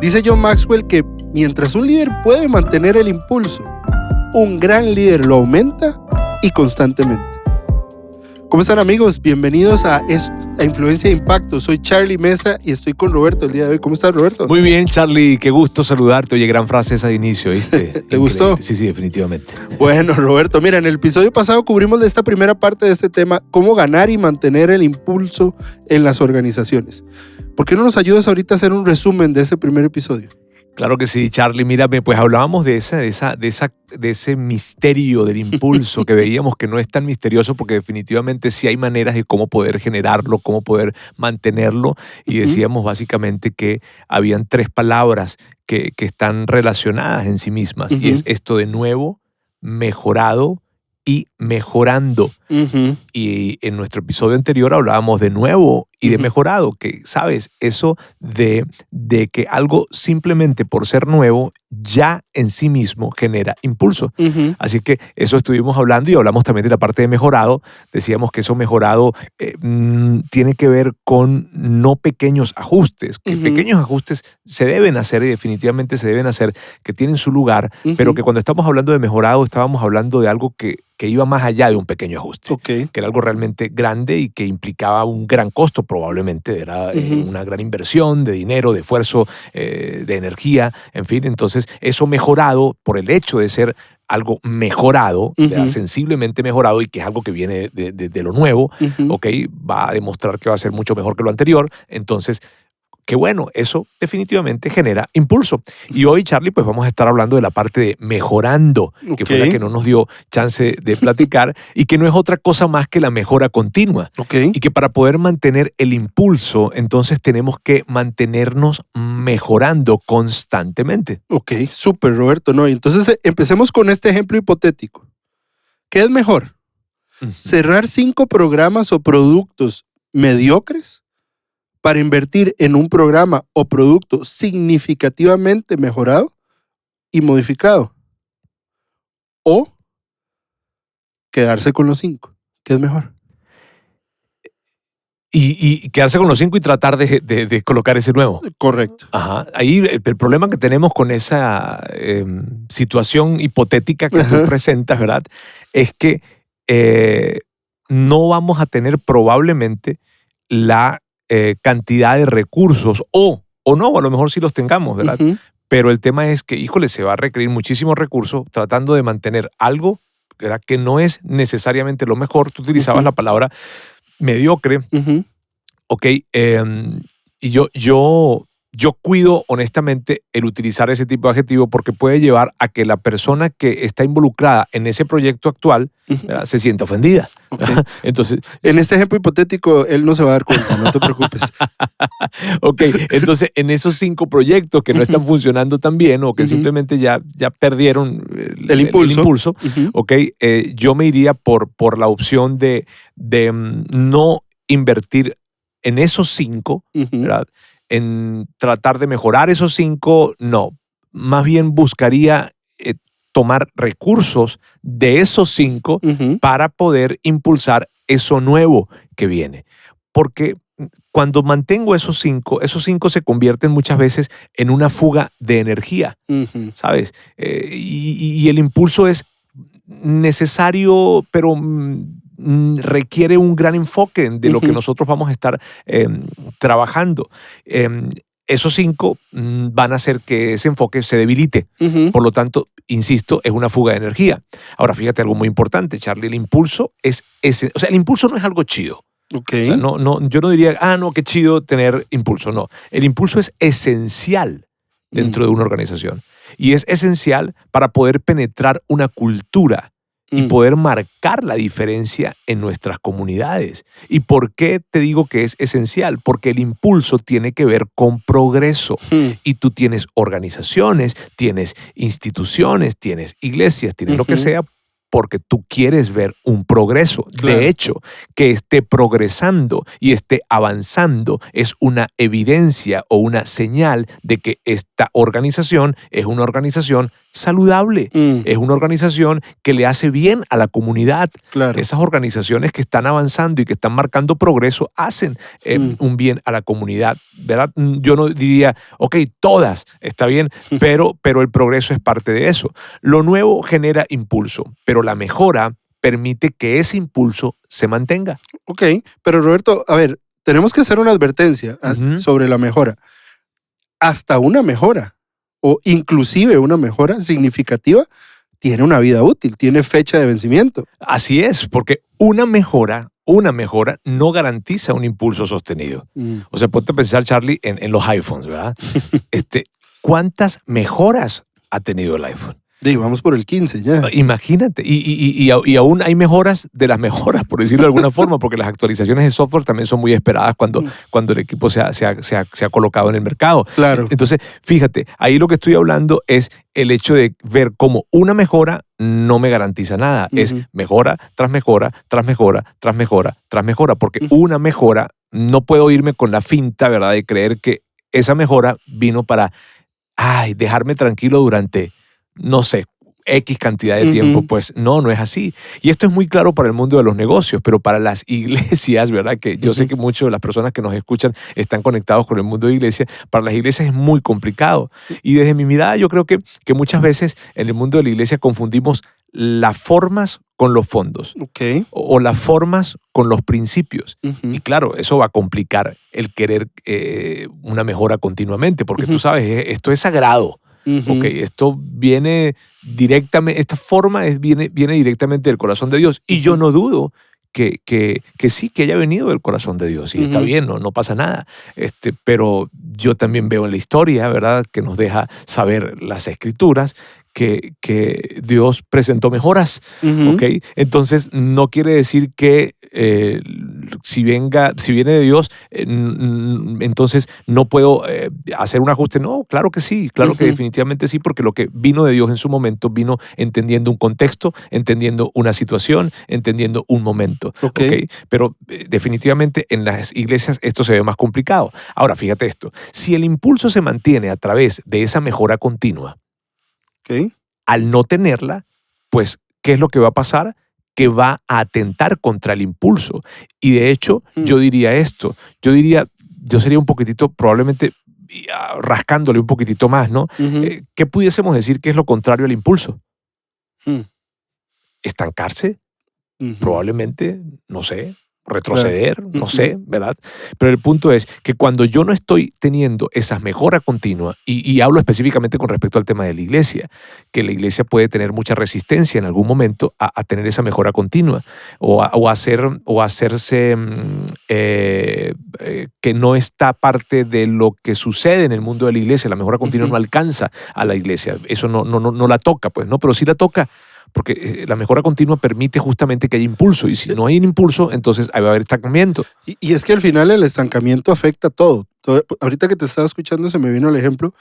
Dice John Maxwell que mientras un líder puede mantener el impulso, un gran líder lo aumenta y constantemente. ¿Cómo están, amigos? Bienvenidos a Influencia de Impacto. Soy Charlie Mesa y estoy con Roberto el día de hoy. ¿Cómo estás, Roberto? Muy bien, Charlie. Qué gusto saludarte. Oye, gran frase esa de inicio, ¿viste? ¿Te gustó? Sí, definitivamente. Bueno, Roberto, mira, en el episodio pasado cubrimos de esta primera parte de este tema, cómo ganar y mantener el impulso en las organizaciones. ¿Por qué no nos ayudas ahorita a hacer un resumen de ese primer episodio? Claro que sí, Charlie. Mírame, pues hablábamos de ese misterio del impulso que veíamos que no es tan misterioso porque definitivamente sí hay maneras de cómo poder generarlo, cómo poder mantenerlo. Y decíamos básicamente que habían 3 palabras que están relacionadas en sí mismas. Y es esto de nuevo, mejorado y mejorando. Y en nuestro episodio anterior hablábamos de nuevo y de mejorado, que, ¿sabes? Eso de que algo simplemente por ser nuevo ya en sí mismo genera impulso. Así que eso estuvimos hablando y hablamos también de la parte de mejorado. Decíamos que eso mejorado tiene que ver con no pequeños ajustes, que pequeños ajustes se deben hacer y definitivamente se deben hacer, que tienen su lugar, pero que cuando estamos hablando de mejorado estábamos hablando de algo que iba más allá de un pequeño ajuste, que era algo realmente grande y que implicaba un gran costo, probablemente era una gran inversión de dinero, de esfuerzo, de energía, en fin. Entonces, eso mejorado por el hecho de ser algo mejorado, sensiblemente mejorado y que es algo que viene de lo nuevo, va a demostrar que va a ser mucho mejor que lo anterior. Entonces, que bueno, eso definitivamente genera impulso. Y hoy, Charlie, pues vamos a estar hablando de la parte de mejorando, que fue la que no nos dio chance de platicar y que no es otra cosa más que la mejora continua. Y que para poder mantener el impulso, entonces tenemos que mantenernos mejorando constantemente. Ok, súper, Roberto. No, entonces empecemos con este ejemplo hipotético. ¿Qué es mejor? ¿Cerrar 5 programas o productos mediocres para invertir en un programa o producto significativamente mejorado y modificado? ¿O quedarse con los 5? ¿Qué es mejor? Y quedarse con los 5 y tratar de colocar ese nuevo. Correcto. Ajá. Ahí el problema que tenemos con esa situación hipotética que tú presentas, ¿verdad? Es que no vamos a tener probablemente la cantidad de recursos o no, a lo mejor sí los tengamos, ¿verdad? Pero el tema es que, híjole, se va a requerir muchísimos recursos tratando de mantener algo, ¿verdad?, que no es necesariamente lo mejor. Tú utilizabas la palabra mediocre, y yo cuido honestamente el utilizar ese tipo de adjetivo porque puede llevar a que la persona que está involucrada en ese proyecto actual se sienta ofendida. Entonces, en este ejemplo hipotético, él no se va a dar cuenta, no te preocupes. Entonces en esos 5 proyectos que no están funcionando tan bien o que simplemente ya perdieron el impulso, yo me iría por la opción de no invertir en esos 5, ¿verdad?, en tratar de mejorar esos 5, no. Más bien buscaría tomar recursos de esos 5 para poder impulsar eso nuevo que viene. Porque cuando mantengo esos 5 se convierten muchas veces en una fuga de energía, ¿sabes? Y el impulso es necesario, pero requiere un gran enfoque de lo que nosotros vamos a estar trabajando. Esos 5 van a hacer que ese enfoque se debilite. Por lo tanto, insisto, es una fuga de energía. Ahora, fíjate algo muy importante, Charlie. El impulso el impulso no es algo chido. O sea, yo no diría, no, qué chido tener impulso. No, el impulso es esencial dentro de una organización. Y es esencial para poder penetrar una cultura y poder marcar la diferencia en nuestras comunidades. ¿Y por qué te digo que es esencial? Porque el impulso tiene que ver con progreso. Y tú tienes organizaciones, tienes instituciones, tienes iglesias, tienes lo que sea, porque tú quieres ver un progreso. Claro. De hecho, que esté progresando y esté avanzando es una evidencia o una señal de que esta organización es una organización saludable. Es una organización que le hace bien a la comunidad. Claro. Esas organizaciones que están avanzando y que están marcando progreso hacen un bien a la comunidad, ¿verdad? Yo no diría, ok, todas, está bien, pero el progreso es parte de eso. Lo nuevo genera impulso, pero la mejora permite que ese impulso se mantenga. Ok, pero Roberto, a ver, tenemos que hacer una advertencia sobre la mejora. Hasta una mejora, o inclusive una mejora significativa, tiene una vida útil, tiene fecha de vencimiento. Así es, porque una mejora no garantiza un impulso sostenido. O sea, ponte a pensar, Charlie, en los iPhones, ¿verdad? ¿Cuántas mejoras ha tenido el iPhone? Vamos por el 15 ya. Imagínate, y aún hay mejoras de las mejoras, por decirlo de alguna forma, porque las actualizaciones de software también son muy esperadas cuando el equipo se ha colocado en el mercado. Claro. Entonces, fíjate, ahí lo que estoy hablando es el hecho de ver cómo una mejora no me garantiza nada. Es mejora tras mejora, tras mejora, tras mejora, tras mejora, porque una mejora no puedo irme con la finta, ¿verdad?, de creer que esa mejora vino para dejarme tranquilo durante, no sé, X cantidad de tiempo. Pues no es así. Y esto es muy claro para el mundo de los negocios, pero para las iglesias, ¿verdad? Que yo sé que muchas de las personas que nos escuchan están conectados con el mundo de iglesia. Para las iglesias es muy complicado. Y desde mi mirada yo creo que muchas veces en el mundo de la iglesia confundimos las formas con los fondos. Okay. O las formas con los principios. Y claro, eso va a complicar el querer una mejora continuamente, porque tú sabes, esto es sagrado. Okay, esto viene directamente, esta forma viene directamente del corazón de Dios. Y yo no dudo que sí, que haya venido del corazón de Dios. Y está bien, no pasa nada. Pero yo también veo en la historia, ¿verdad?, que nos deja saber las Escrituras, que Dios presentó mejoras. ¿Okay? Entonces, no quiere decir que si viene de Dios, entonces no puedo hacer un ajuste. No, claro que sí, claro que definitivamente sí, porque lo que vino de Dios en su momento vino entendiendo un contexto, entendiendo una situación, entendiendo un momento. ¿Okay? Pero definitivamente en las iglesias esto se ve más complicado. Ahora, fíjate esto, si el impulso se mantiene a través de esa mejora continua, al no tenerla, pues, ¿qué es lo que va a pasar? Que va a atentar contra el impulso. Y de hecho, yo diría esto, yo sería un poquitito, probablemente rascándole un poquitito más, ¿no? ¿Qué pudiésemos decir que es lo contrario al impulso? ¿Estancarse? Probablemente, no sé. Retroceder, no sé, ¿verdad? Pero el punto es que cuando yo no estoy teniendo esa mejora continua, y hablo específicamente con respecto al tema de la iglesia, que la iglesia puede tener mucha resistencia en algún momento a tener esa mejora continua o hacerse que no está parte de lo que sucede en el mundo de la iglesia. La mejora continua no alcanza a la iglesia. Eso no la toca, pues, ¿no? Pero sí la toca, porque la mejora continua permite justamente que haya impulso, y si no hay un impulso, entonces ahí va a haber estancamiento. Y es que al final el estancamiento afecta a todo. Ahorita que te estaba escuchando se me vino el ejemplo,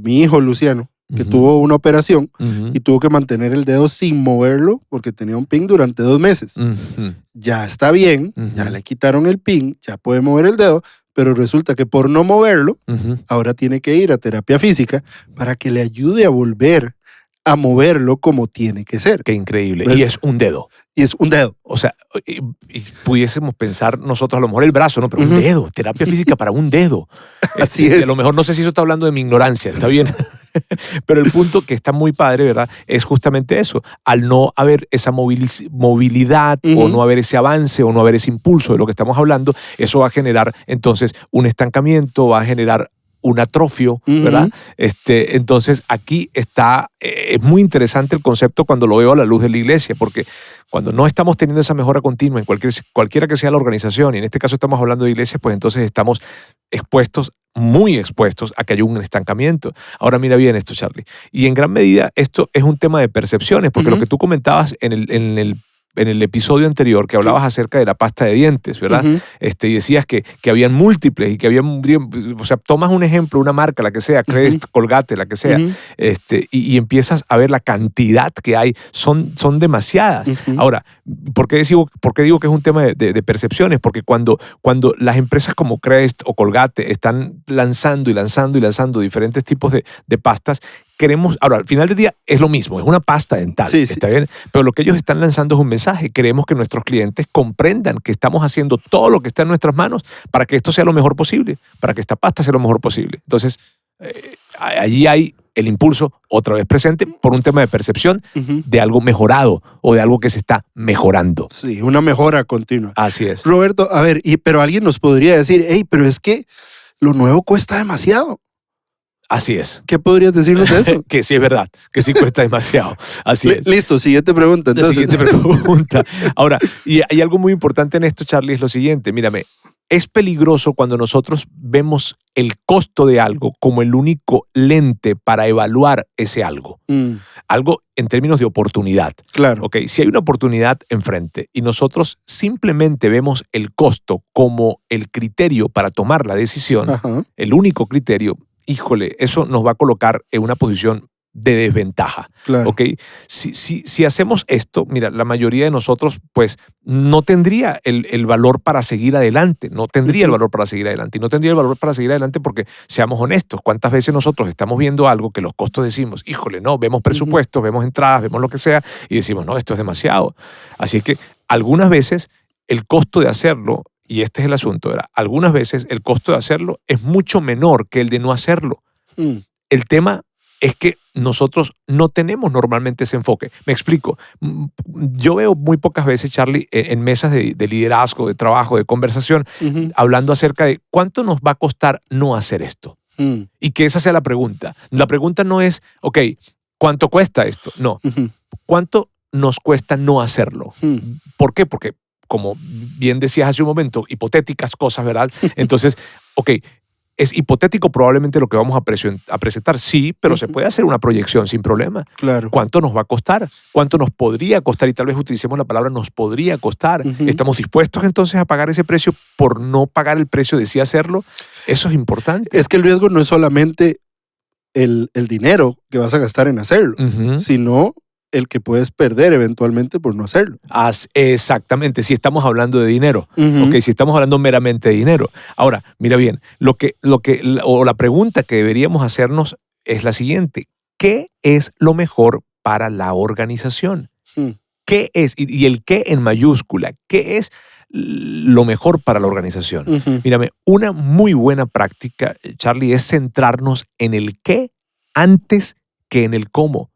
mi hijo Luciano, que tuvo una operación y tuvo que mantener el dedo sin moverlo porque tenía un pin durante 2 meses. Ya está bien, ya le quitaron el pin, ya puede mover el dedo, pero resulta que por no moverlo, ahora tiene que ir a terapia física para que le ayude a volver a moverlo como tiene que ser. Qué increíble. ¿Ves? Y es un dedo. Y es un dedo. O sea, y pudiésemos pensar nosotros, a lo mejor el brazo, ¿no? Pero un dedo, terapia física para un dedo. Así es. A lo mejor no sé si eso está hablando de mi ignorancia, está bien. Pero el punto que está muy padre, ¿verdad?, es justamente eso. Al no haber esa movilidad o no haber ese avance o no haber ese impulso de lo que estamos hablando, eso va a generar entonces un estancamiento, va a generar un atrofio, ¿verdad? Entonces aquí está, es muy interesante el concepto cuando lo veo a la luz de la iglesia, porque cuando no estamos teniendo esa mejora continua en cualquiera que sea la organización, y en este caso estamos hablando de iglesias, pues entonces estamos muy expuestos a que haya un estancamiento. Ahora mira bien esto, Charlie. Y en gran medida esto es un tema de percepciones, porque lo que tú comentabas en el episodio anterior, que hablabas acerca de la pasta de dientes, ¿verdad? Y decías que habían múltiples y que habían, o sea, tomas un ejemplo, una marca, la que sea, Crest, Colgate, la que sea, y empiezas a ver la cantidad que hay, son demasiadas. Ahora, ¿por qué digo que es un tema de percepciones? Porque cuando las empresas como Crest o Colgate están lanzando diferentes tipos de pastas, queremos, ahora, al final del día es lo mismo, es una pasta dental, Sí, ¿está bien? Pero lo que ellos están lanzando es un mensaje. Queremos que nuestros clientes comprendan que estamos haciendo todo lo que está en nuestras manos para que esto sea lo mejor posible, para que esta pasta sea lo mejor posible. Entonces, allí hay el impulso otra vez presente por un tema de percepción de algo mejorado o de algo que se está mejorando. Sí, una mejora continua. Así es. Roberto, a ver, pero alguien nos podría decir, hey, pero es que lo nuevo cuesta demasiado. Así es. ¿Qué podrías decirnos de eso? Que sí es verdad, que sí cuesta demasiado. Así es. Listo, siguiente pregunta. La Entonces. siguiente pregunta. Ahora, y hay algo muy importante en esto, Charlie, es lo siguiente. Mírame, es peligroso cuando nosotros vemos el costo de algo como el único lente para evaluar ese algo. Algo en términos de oportunidad. Claro. Ok, si hay una oportunidad enfrente y nosotros simplemente vemos el costo como el criterio para tomar la decisión, Ajá. el único criterio, híjole, eso nos va a colocar en una posición de desventaja. Claro. ¿Ok? Si hacemos esto, mira, la mayoría de nosotros pues no tendría el valor para seguir adelante, no tendría el valor para seguir adelante. Y no tendría el valor para seguir adelante porque, seamos honestos, ¿cuántas veces nosotros estamos viendo algo que los costos decimos, híjole, no, vemos presupuestos, vemos entradas, vemos lo que sea y decimos, no, esto es demasiado? Así que algunas veces el costo de hacerlo, y este es el asunto, ¿verdad? Algunas veces el costo de hacerlo es mucho menor que el de no hacerlo. El tema es que nosotros no tenemos normalmente ese enfoque. Me explico. Yo veo muy pocas veces, Charlie, en mesas de liderazgo, de trabajo, de conversación, hablando acerca de cuánto nos va a costar no hacer esto. Y que esa sea la pregunta. La pregunta no es, ok, ¿cuánto cuesta esto? No. ¿Cuánto nos cuesta no hacerlo? ¿Por qué? Porque, como bien decías hace un momento, hipotéticas cosas, ¿verdad? Entonces, ok, es hipotético probablemente lo que vamos a presentar, sí, pero se puede hacer una proyección sin problema. Claro. ¿Cuánto nos va a costar? ¿Cuánto nos podría costar? Y tal vez utilicemos la palabra nos podría costar. ¿Estamos dispuestos entonces a pagar ese precio por no pagar el precio de sí hacerlo? Eso es importante. Es que el riesgo no es solamente el dinero que vas a gastar en hacerlo, sino el que puedes perder eventualmente por no hacerlo. Exactamente, si estamos hablando de dinero. Okay, si estamos hablando meramente de dinero. Ahora, mira bien, la pregunta que deberíamos hacernos es la siguiente. ¿Qué es lo mejor para la organización? ¿Qué es? Y el qué en mayúscula. ¿Qué es lo mejor para la organización? Mírame, una muy buena práctica, Charlie, es centrarnos en el qué antes que en el cómo.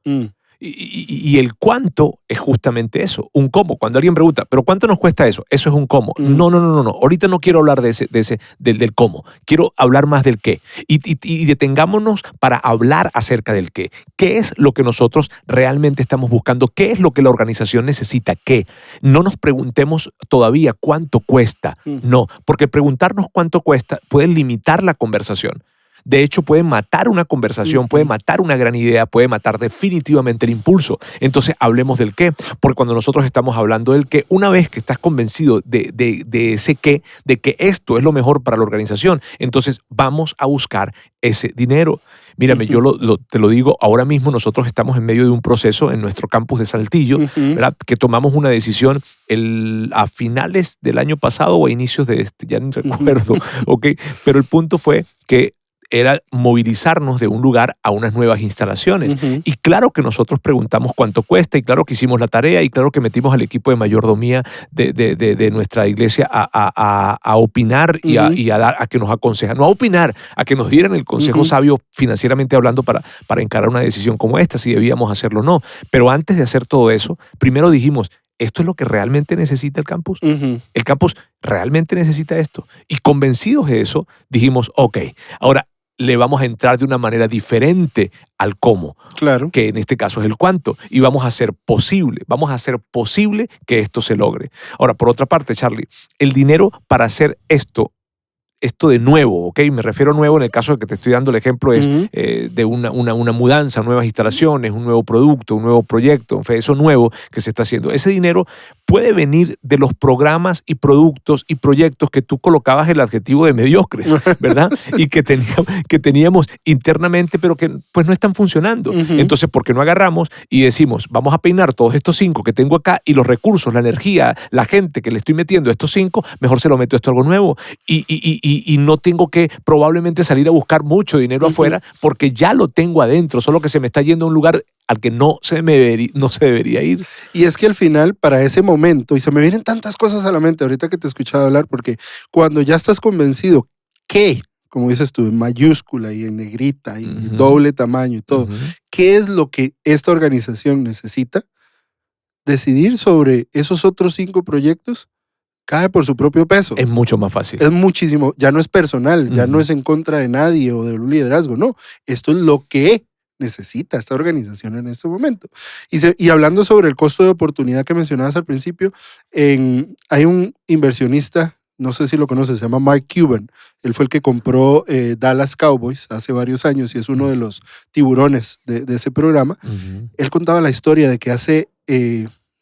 Y el cuánto es justamente eso, un cómo. Cuando alguien pregunta, ¿pero cuánto nos cuesta eso? Eso es un cómo. No. Ahorita no quiero hablar del cómo. Quiero hablar más del qué. Y detengámonos para hablar acerca del qué. ¿Qué es lo que nosotros realmente estamos buscando? ¿Qué es lo que la organización necesita? ¿Qué? No nos preguntemos todavía cuánto cuesta. No, porque preguntarnos cuánto cuesta puede limitar la conversación. De hecho, puede matar una conversación, puede matar una gran idea, puede matar definitivamente el impulso. Entonces, hablemos del qué, porque cuando nosotros estamos hablando del qué, una vez que estás convencido de ese qué, de que esto es lo mejor para la organización, entonces vamos a buscar ese dinero. Mírame, yo te lo digo, ahora mismo nosotros estamos en medio de un proceso en nuestro campus de Saltillo, ¿verdad? Que tomamos una decisión a finales del año pasado o a inicios de este, ya no recuerdo, ¿ok? Pero el punto fue que era movilizarnos de un lugar a unas nuevas instalaciones. Y claro que nosotros preguntamos cuánto cuesta, y claro que hicimos la tarea, y claro que metimos al equipo de mayordomía de nuestra iglesia a opinar y a que nos aconsejan. No a opinar, a que nos dieran el consejo sabio financieramente hablando para encarar una decisión como esta, si debíamos hacerlo o no. Pero antes de hacer todo eso, primero dijimos, ¿esto es lo que realmente necesita el campus? El campus realmente necesita esto. Y convencidos de eso, dijimos, ok, ahora le vamos a entrar de una manera diferente al cómo, claro, que en este caso es el cuánto, y vamos a hacer posible que esto se logre. Ahora, por otra parte, Charlie, el dinero para hacer esto de nuevo, ¿ok? Me refiero a nuevo en el caso de que te estoy dando el ejemplo es de una mudanza, nuevas instalaciones, un nuevo producto, un nuevo proyecto, en fin, eso nuevo que se está haciendo. Ese dinero puede venir de los programas y productos y proyectos que tú colocabas el adjetivo de mediocres, ¿verdad? Y que teníamos internamente, pero que pues no están funcionando. Entonces, ¿por qué no agarramos y decimos, vamos a peinar todos estos 5 que tengo acá y los recursos, la energía, la gente que le estoy metiendo a estos 5, mejor se lo meto esto a algo nuevo? Y y no tengo que probablemente salir a buscar mucho dinero afuera porque ya lo tengo adentro, solo que se me está yendo a un lugar al que no se debería ir. Y es que al final, para ese momento, y se me vienen tantas cosas a la mente ahorita que te he escuchado hablar, porque cuando ya estás convencido que, como dices tú, en mayúscula y en negrita y doble tamaño y todo, ¿qué es lo que esta organización necesita? Decidir sobre esos otros 5 proyectos cae por su propio peso. Es mucho más fácil. Es muchísimo, ya no es personal, ya no es en contra de nadie o de un liderazgo, no. Esto es lo que necesita esta organización en este momento. Y hablando sobre el costo de oportunidad que mencionabas al principio, hay un inversionista, no sé si lo conoces, se llama Mark Cuban. Él fue el que compró Dallas Cowboys hace varios años y es uno de los tiburones de ese programa. Él contaba la historia de que hace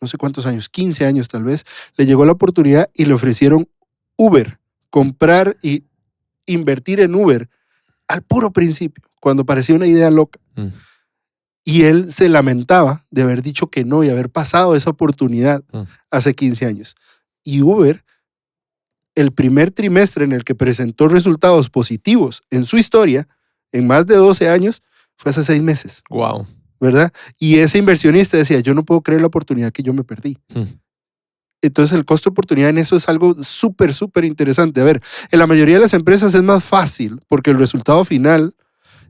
no sé cuántos años, 15 años tal vez, le llegó la oportunidad y le ofrecieron Uber, comprar y invertir en Uber al puro principio, cuando parecía una idea loca. Y él se lamentaba de haber dicho que no y haber pasado esa oportunidad hace 15 años. Y Uber, el primer trimestre en el que presentó resultados positivos en su historia, en más de 12 años, fue hace 6 meses. Wow. ¿Verdad? Y ese inversionista decía, yo no puedo creer la oportunidad que yo me perdí. Entonces el costo de oportunidad en eso es algo súper, súper interesante. A ver, en la mayoría de las empresas es más fácil porque el resultado final,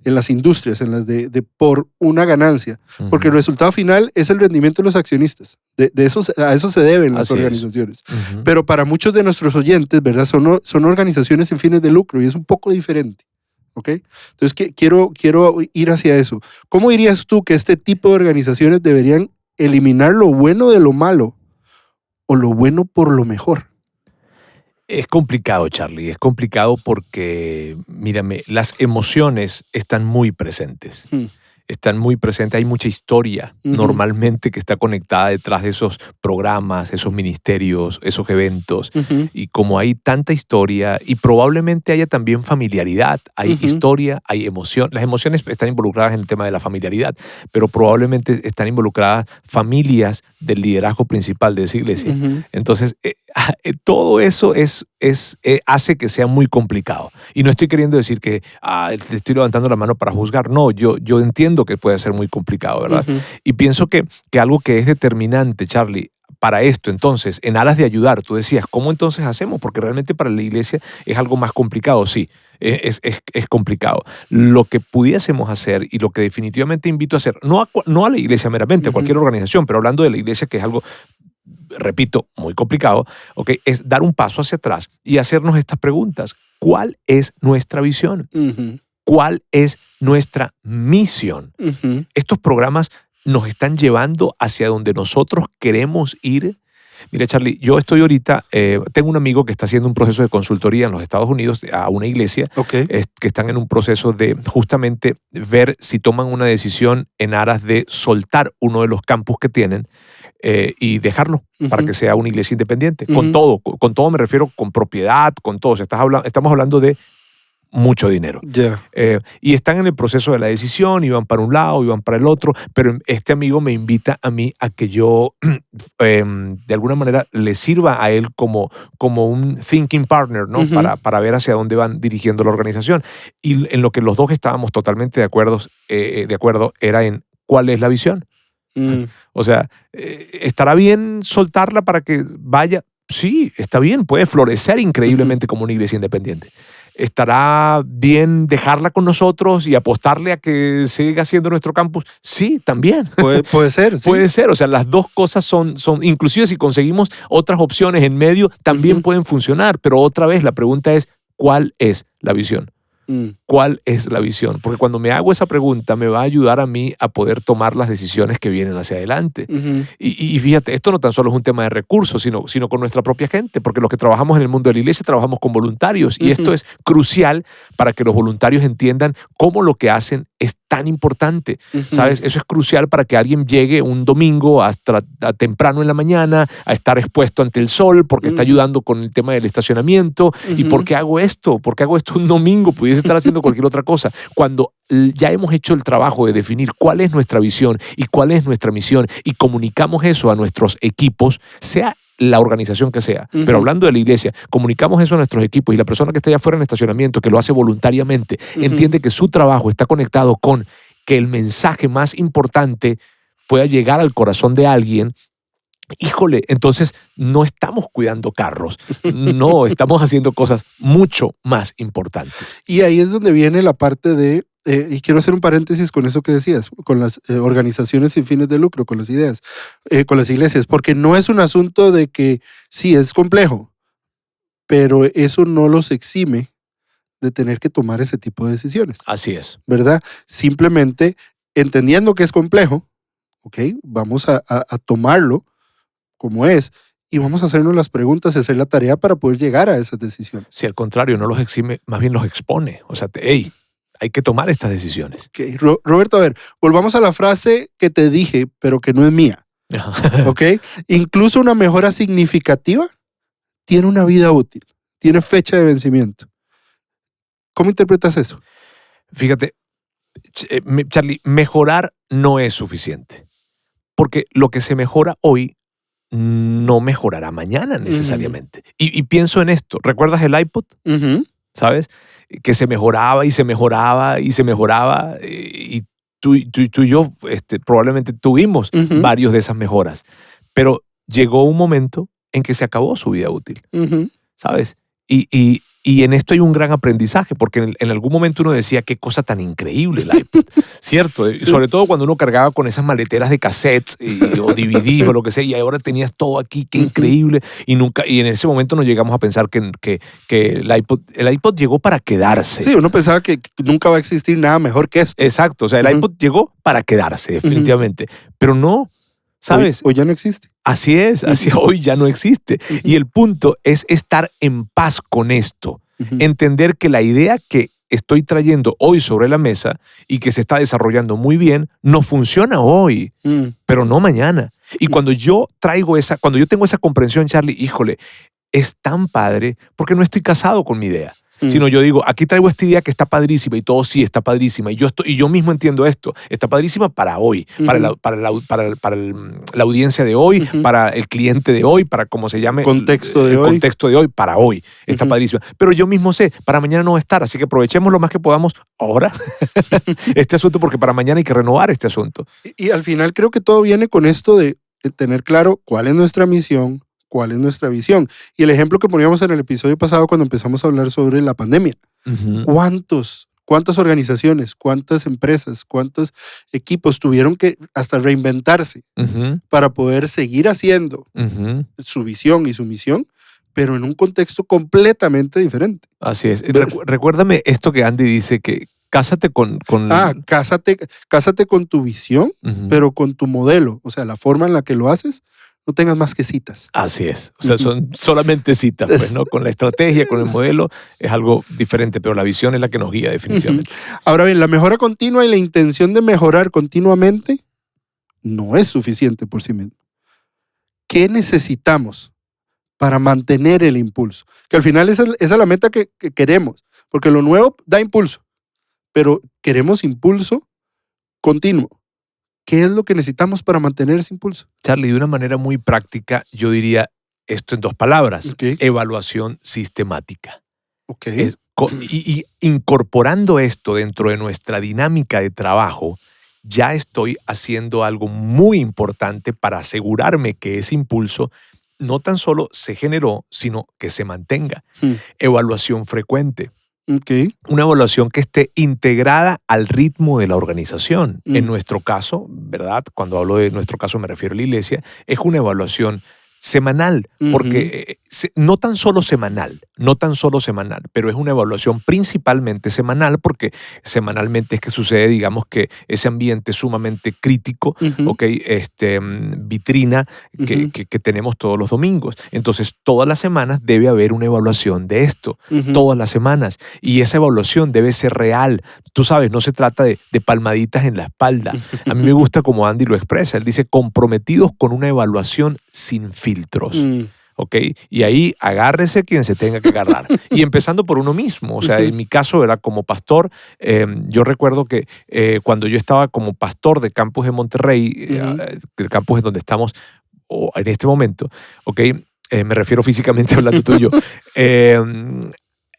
en las industrias, en las de por una ganancia, porque el resultado final es el rendimiento de los accionistas. A eso se deben las organizaciones. Pero para muchos de nuestros oyentes, ¿verdad? Son organizaciones sin fines de lucro y es un poco diferente. ¿Ok? Entonces quiero ir hacia eso. ¿Cómo dirías tú que este tipo de organizaciones deberían eliminar lo bueno de lo malo o lo bueno por lo mejor? Es complicado, Charlie. Es complicado porque, mírame, las emociones están muy presentes. Están muy presentes. Hay mucha historia normalmente que está conectada detrás de esos programas, esos ministerios, esos eventos. Y como hay tanta historia y probablemente haya también familiaridad, hay historia, hay emoción. Las emociones están involucradas en el tema de la familiaridad, pero probablemente están involucradas familias del liderazgo principal de esa iglesia. Entonces, todo eso hace que sea muy complicado. Y no estoy queriendo decir que te estoy levantando la mano para juzgar. No, yo entiendo que puede ser muy complicado, ¿verdad? Y pienso que algo que es determinante, Charlie, para esto, entonces, en aras de ayudar, tú decías, ¿cómo entonces hacemos? Porque realmente para la iglesia es algo más complicado, sí, es complicado. Lo que pudiésemos hacer y lo que definitivamente invito a hacer, no a la iglesia meramente, a cualquier organización, pero hablando de la iglesia, que es algo, repito, muy complicado, ¿okay? Es dar un paso hacia atrás y hacernos estas preguntas. ¿Cuál es nuestra visión? ¿Cuál es nuestra misión? Estos programas nos están llevando hacia donde nosotros queremos ir. Mira, Charlie, yo estoy ahorita, tengo un amigo que está haciendo un proceso de consultoría en los Estados Unidos a una iglesia, que están en un proceso de justamente ver si toman una decisión en aras de soltar uno de los campus que tienen y dejarlo para que sea una iglesia independiente. Con todo me refiero con propiedad, con todo. O sea, estamos hablando de mucho dinero. Y están en el proceso de la decisión, y van para un lado, y van para el otro, pero este amigo me invita a mí a que yo de alguna manera le sirva a él como un thinking partner, ¿no? Para ver hacia dónde van dirigiendo la organización. Y en lo que los dos estábamos totalmente de acuerdo era en cuál es la visión. O sea, ¿estará bien soltarla para que vaya? Sí, está bien, puede florecer increíblemente como una iglesia independiente. ¿Estará bien dejarla con nosotros y apostarle a que siga siendo nuestro campus? Sí, también. Puede ser, sí. Puede ser, o sea, las dos cosas son inclusive si conseguimos otras opciones en medio, también pueden funcionar, pero otra vez la pregunta es, ¿cuál es la visión? ¿Cuál es la visión? Porque cuando me hago esa pregunta me va a ayudar a mí a poder tomar las decisiones que vienen hacia adelante. Y fíjate, esto no tan solo es un tema de recursos, sino con nuestra propia gente, porque los que trabajamos en el mundo de la iglesia trabajamos con voluntarios y esto es crucial para que los voluntarios entiendan cómo lo que hacen es tan importante. ¿Sabes? Eso es crucial para que alguien llegue un domingo hasta temprano en la mañana a estar expuesto ante el sol porque está ayudando con el tema del estacionamiento. ¿Y por qué hago esto? ¿Por qué hago esto un domingo? Pudiese estar haciendo cualquier otra cosa. Cuando ya hemos hecho el trabajo de definir cuál es nuestra visión y cuál es nuestra misión y comunicamos eso a nuestros equipos, sea la organización que sea. Ujú. Pero hablando de la iglesia, comunicamos eso a nuestros equipos y la persona que está allá afuera en el estacionamiento, que lo hace voluntariamente, Ujú. entiende que su trabajo está conectado con que el mensaje más importante pueda llegar al corazón de alguien. Híjole, entonces no estamos cuidando carros, no, estamos haciendo cosas mucho más importantes. Y ahí es donde viene la parte de, y quiero hacer un paréntesis con eso que decías, con las organizaciones sin fines de lucro, con las ideas, con las iglesias, porque no es un asunto de que sí, es complejo, pero eso no los exime de tener que tomar ese tipo de decisiones, Así es. ¿verdad? Simplemente entendiendo que es complejo, ¿ok? Vamos a tomarlo como es y vamos a hacernos las preguntas y hacer la tarea para poder llegar a esas decisiones. Si al contrario, no los exime, más bien los expone. O sea, hey, hay que tomar estas decisiones. Okay. Roberto, a ver, volvamos a la frase que te dije, pero que no es mía, ¿ok? Incluso una mejora significativa tiene una vida útil, tiene fecha de vencimiento. ¿Cómo interpretas eso? Fíjate, Charlie, mejorar no es suficiente. Porque lo que se mejora hoy no mejorará mañana necesariamente. Y pienso en esto. ¿Recuerdas el iPod? Uh-huh. ¿Sabes? Que se mejoraba y se mejoraba y se mejoraba. Y tú y yo probablemente tuvimos varios de esas mejoras. Pero llegó un momento en que se acabó su vida útil. ¿Sabes? Y en esto hay un gran aprendizaje, porque en algún momento uno decía, qué cosa tan increíble el iPod, ¿cierto? Sí. Sobre todo cuando uno cargaba con esas maleteras de cassettes o DVDs o lo que sea, y ahora tenías todo aquí, qué increíble. Y en ese momento no llegamos a pensar que el iPod llegó para quedarse. Sí, uno pensaba que nunca va a existir nada mejor que esto. Exacto, o sea, el iPod llegó para quedarse, definitivamente. Pero no, ¿sabes? Hoy ya no existe. Así es, hoy ya no existe. Y el punto es estar en paz con esto. Entender que la idea que estoy trayendo hoy sobre la mesa y que se está desarrollando muy bien, no funciona hoy, pero no mañana. Y cuando yo tengo esa comprensión, Charlie, híjole, es tan padre porque no estoy casado con mi idea. Sino yo digo, aquí traigo esta idea que está padrísima y todo sí está padrísima. Y yo mismo entiendo esto. Está padrísima para hoy, para la audiencia de hoy, para el cliente de hoy, para cómo se llame. Contexto de el hoy. Contexto de hoy, para hoy. Está padrísima. Pero yo mismo sé, para mañana no va a estar. Así que aprovechemos lo más que podamos ahora este asunto, porque para mañana hay que renovar este asunto. Y al final creo que todo viene con esto de tener claro cuál es nuestra misión, cuál es nuestra visión. Y el ejemplo que poníamos en el episodio pasado cuando empezamos a hablar sobre la pandemia. ¿Cuántas organizaciones, cuántas empresas, cuántos equipos tuvieron que hasta reinventarse para poder seguir haciendo su visión y su misión, pero en un contexto completamente diferente? Así es. Recuérdame esto que Andy dice, que cásate con... Cásate con tu visión, pero con tu modelo. O sea, la forma en la que lo haces, no tengas más que citas. Así es. O sea, son solamente citas, pues, ¿no? Con la estrategia, con el modelo, es algo diferente, pero la visión es la que nos guía definitivamente. Ahora bien, la mejora continua y la intención de mejorar continuamente no es suficiente por sí mismo. ¿Qué necesitamos para mantener el impulso? Que al final esa es la meta que queremos, porque lo nuevo da impulso, pero queremos impulso continuo. ¿Qué es lo que necesitamos para mantener ese impulso? Charlie, de una manera muy práctica, yo diría esto en 2 palabras. Okay. Evaluación sistemática. Okay. Y incorporando esto dentro de nuestra dinámica de trabajo, ya estoy haciendo algo muy importante para asegurarme que ese impulso no tan solo se generó, sino que se mantenga. Evaluación frecuente. Okay. Una evaluación que esté integrada al ritmo de la organización. En nuestro caso, ¿verdad? Cuando hablo de nuestro caso me refiero a la iglesia, es una evaluación semanal, porque no tan solo semanal, pero es una evaluación principalmente semanal, porque semanalmente es que sucede, digamos, que ese ambiente sumamente crítico, vitrina que tenemos todos los domingos. Entonces, todas las semanas debe haber una evaluación de esto, todas las semanas, y esa evaluación debe ser real. Tú sabes, no se trata de palmaditas en la espalda. A mí me gusta como Andy lo expresa. Él dice, comprometidos con una evaluación sin filtros. ¿Ok? Y ahí agárrese quien se tenga que agarrar. Y empezando por uno mismo. O sea, en mi caso era como pastor. Yo recuerdo que cuando yo estaba como pastor de Campus de Monterrey, del campus en donde estamos en este momento, ¿ok? me refiero físicamente hablando tú y yo,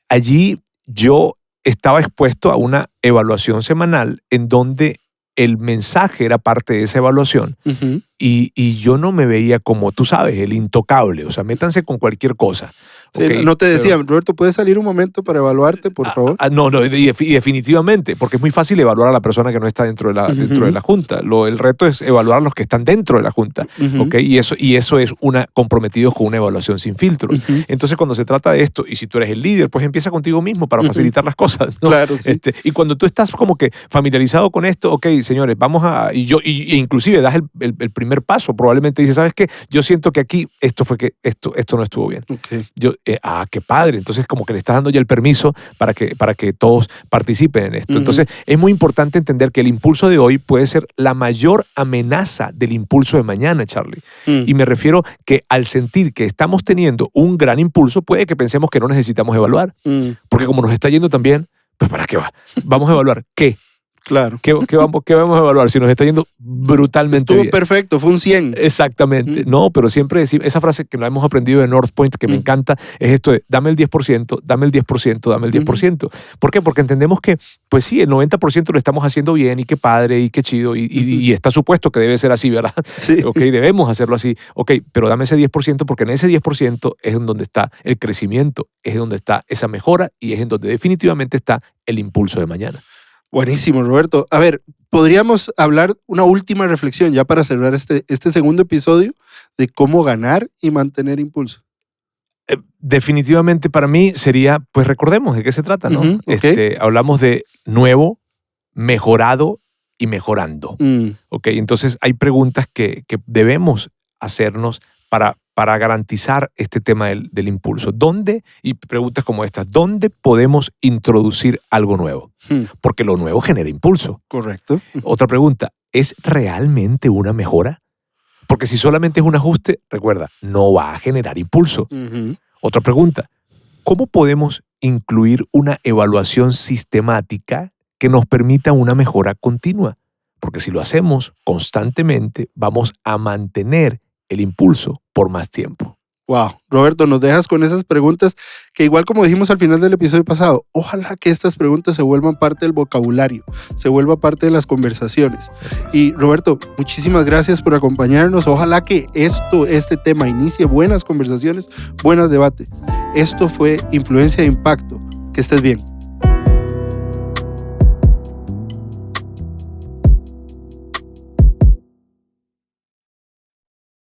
allí yo estaba expuesto a una evaluación semanal en donde el mensaje era parte de esa evaluación y yo no me veía como, tú sabes, el intocable. O sea, métanse con cualquier cosa. Sí, ¿Okay? no te decían, Roberto, ¿puedes salir un momento para evaluarte, por favor? No, y definitivamente, porque es muy fácil evaluar a la persona que no está dentro de la junta. El reto es evaluar a los que están dentro de la junta. ¿Okay? Y eso es comprometidos con una evaluación sin filtro. Entonces, cuando se trata de esto, y si tú eres el líder, pues empieza contigo mismo para facilitar las cosas, ¿no? Claro, sí. Y cuando tú estás como que familiarizado con esto, ok, señores, vamos a... Y inclusive das el primer paso. Probablemente dices, ¿sabes qué? Yo siento que aquí esto no estuvo bien. Okay. Qué padre. Entonces, como que le estás dando ya el permiso para que todos participen en esto. Entonces, es muy importante entender que el impulso de hoy puede ser la mayor amenaza del impulso de mañana, Charlie. Y me refiero que al sentir que estamos teniendo un gran impulso, puede que pensemos que no necesitamos evaluar. Porque como nos está yendo tan bien, pues ¿para qué va? Vamos a evaluar ¿qué? Claro. ¿Qué vamos a evaluar si nos está yendo brutalmente Estuvo bien? Perfecto, fue un 100. Exactamente. No, pero siempre decimos, esa frase que la hemos aprendido de North Point, que me encanta, es esto de dame el 10%, dame el 10%, dame el 10%. ¿Por qué? Porque entendemos que, pues sí, el 90% lo estamos haciendo bien y qué padre y qué chido y está supuesto que debe ser así, ¿verdad? Sí. Ok, debemos hacerlo así. Ok, pero dame ese 10% porque en ese 10% es en donde está el crecimiento, es en donde está esa mejora y es en donde definitivamente está el impulso de mañana. Buenísimo, Roberto. A ver, podríamos hablar una última reflexión ya para cerrar este segundo episodio de cómo ganar y mantener impulso. Definitivamente para mí sería, pues recordemos de qué se trata, ¿no? Okay. Hablamos de nuevo, mejorado y mejorando. ¿Ok? Entonces hay preguntas que debemos hacernos para garantizar este tema del impulso. ¿Dónde? Y preguntas como estas, ¿dónde podemos introducir algo nuevo? Porque lo nuevo genera impulso. Correcto. Otra pregunta, ¿es realmente una mejora? Porque si solamente es un ajuste, recuerda, no va a generar impulso. Otra pregunta, ¿cómo podemos incluir una evaluación sistemática que nos permita una mejora continua? Porque si lo hacemos constantemente, vamos a mantener el impulso por más tiempo. Wow, Roberto, nos dejas con esas preguntas que igual como dijimos al final del episodio pasado, ojalá que estas preguntas se vuelvan parte del vocabulario, se vuelva parte de las conversaciones. Y Roberto, muchísimas gracias por acompañarnos. Ojalá que este tema inicie buenas conversaciones, buenos debates. Esto fue Influencia de Impacto. Que estés bien.